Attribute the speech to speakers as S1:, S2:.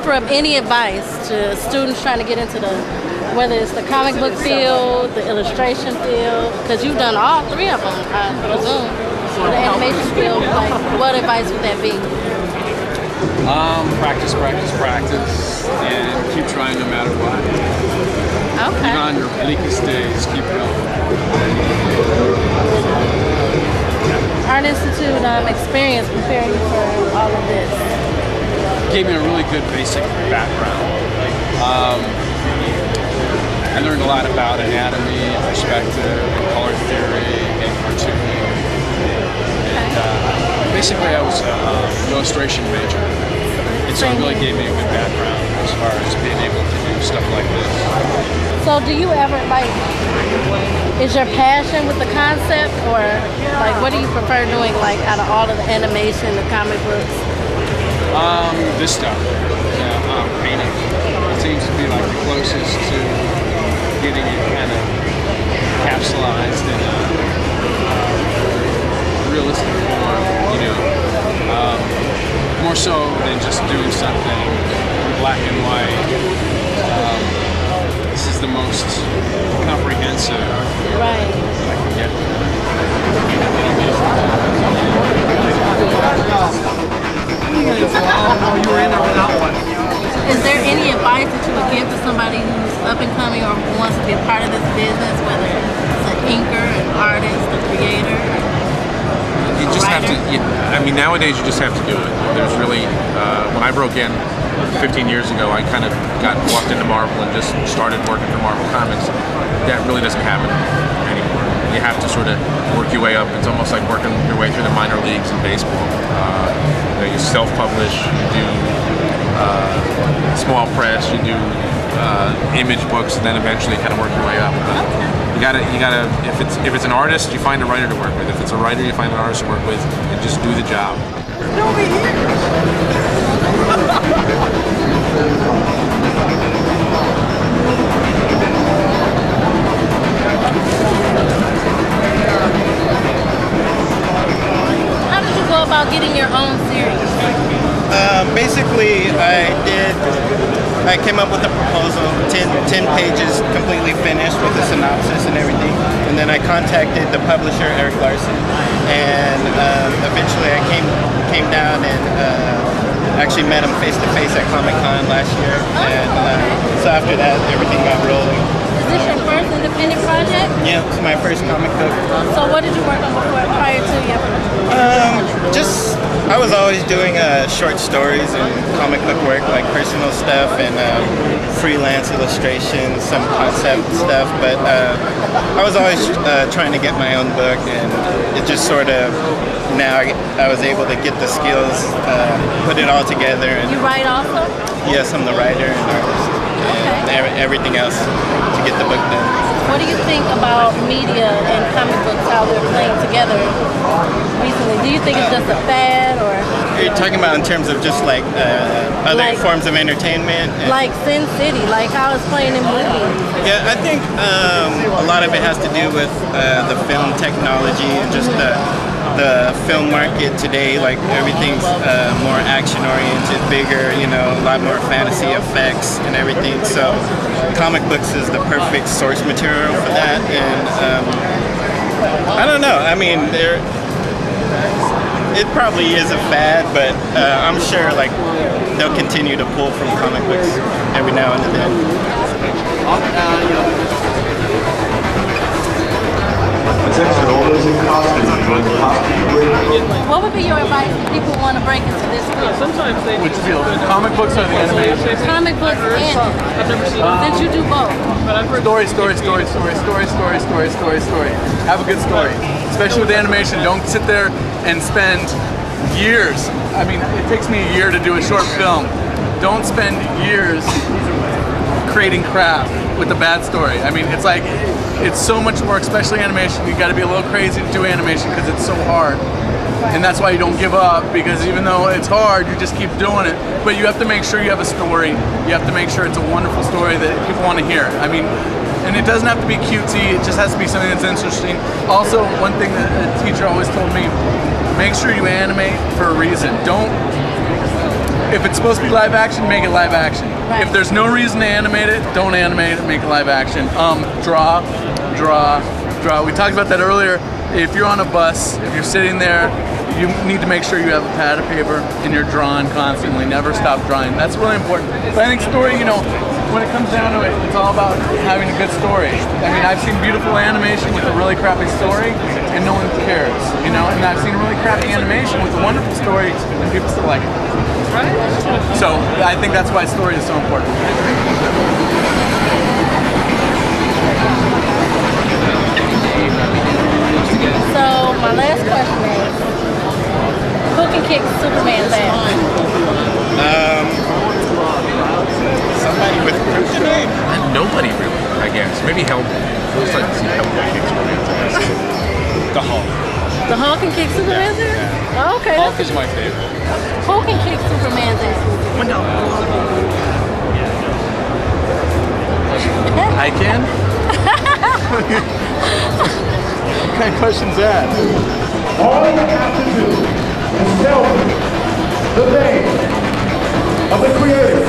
S1: offer up any advice to students trying to get into whether it's the comic book field, the illustration field, because you've done all three of them, I presume. The animation field, like, what advice would that be?
S2: Practice, practice, practice, and keep trying no matter what.
S1: Okay.
S2: Even on your bleakest days, keep going.
S1: Art Institute experience preparing you for all of this?
S2: Gave me a really good basic background. I learned a lot about anatomy, and perspective, and color theory, and cartooning. And basically, I was an illustration major, and so it really gave me a good background as far as being able to do stuff like this.
S1: So, do you ever is your passion with the concept, or like what do you prefer doing, like out of all of the animation, the comic books?
S2: This stuff, painting. It seems to be like the closest to getting it kind of capsulized in a realistic form, more so than just doing something in black and white. This is the most comprehensive
S1: right.
S2: I can get.
S3: You were in there without one.
S1: Is there any advice that you would give to somebody who's up and coming or wants to be a part of this business, whether it's an inker, an artist, a creator?
S4: You just have to, nowadays you just have to do it. There's really, when I broke in 15 years ago, I kind of walked into Marvel and just started working for Marvel Comics. That really doesn't happen anymore. You have to sort of work your way up. It's almost like working your way through the minor leagues in baseball. You self-publish, you do small press, you do image books, and then eventually kind of work your way up. But you gotta. If it's an artist, you find a writer to work with. If it's a writer, you find an artist to work with, and just do the job.
S3: Nobody here.
S1: How did you go about getting your own series?
S5: Basically, I came up with a proposal, 10 pages completely finished with a synopsis and everything. And then I contacted the publisher, Eric Larson, and eventually I came down and actually met him face to face at Comic-Con last year. And so after that, everything got rolling.
S1: Is this your first independent project?
S5: Yeah, it's my first comic book.
S1: So what did you work on before, prior to your?
S5: I was always doing short stories and comic book work, like personal stuff and freelance illustrations, some concept stuff. But I was always trying to get my own book, and it just sort of now I was able to get the skills, put it all together. And
S1: you write also?
S5: Yes, I'm the writer and artist, and everything else to get the book done.
S1: What do you think about media and comic books, how they're playing together recently? Do you think it's just a fad, or?
S5: You're talking about in terms of just like other forms of entertainment?
S1: Like Sin City, like how it's playing in movies.
S5: Yeah, I think a lot of it has to do with the film technology and just the film market today. Like everything's more action oriented, bigger, a lot more fantasy effects and everything. So comic books is the perfect source material for that. And I don't know. I mean, it probably is a fad, but I'm sure like they'll continue to pull from comic books every now and then.
S1: What would be your advice if people want to break into this field?
S3: Which field? Comic books or the animation?
S1: Comic books and since you do both.
S3: Story. Have a good story. Especially with animation, don't sit there and spend years. I mean, it takes me a year to do a short film. Don't spend years creating crap with a bad story. I mean, it's so much work, especially animation. You got to be a little crazy to do animation because it's so hard. And that's why you don't give up, because even though it's hard, you just keep doing it. But you have to make sure you have a story. You have to make sure it's a wonderful story that people want to hear. I mean, and it doesn't have to be cutesy, it just has to be something that's interesting. Also, one thing that a teacher always told me, make sure you animate for a reason. If it's supposed to be live action, make it live action.
S1: Right.
S3: If there's no reason to animate it, don't animate it, make it live action. Draw. We talked about that earlier. If you're on a bus, if you're sitting there, you need to make sure you have a pad of paper and you're drawing constantly. Never stop drawing. That's really important. But I think story, you know, when it comes down to it, it's all about having a good story. I mean, I've seen beautiful animation with a really crappy story and no one cares, you know? And I've seen really crappy animation with a wonderful story and people still like it. So I think that's why story is so important.
S1: So my last question is, who can kick Superman's ass?
S5: Somebody with kryptonite?
S4: Nobody really, I guess. Maybe Hellboy. Looks like Hellboy kicks Superman's ass.
S2: The Hulk.
S1: The Hulk can kick Superman's ass? Oh, okay.
S2: Hulk is my favorite.
S1: Who can kick Superman's ass?
S3: I can? What kind of question's that?
S6: All you have to do is tell me the name of the creator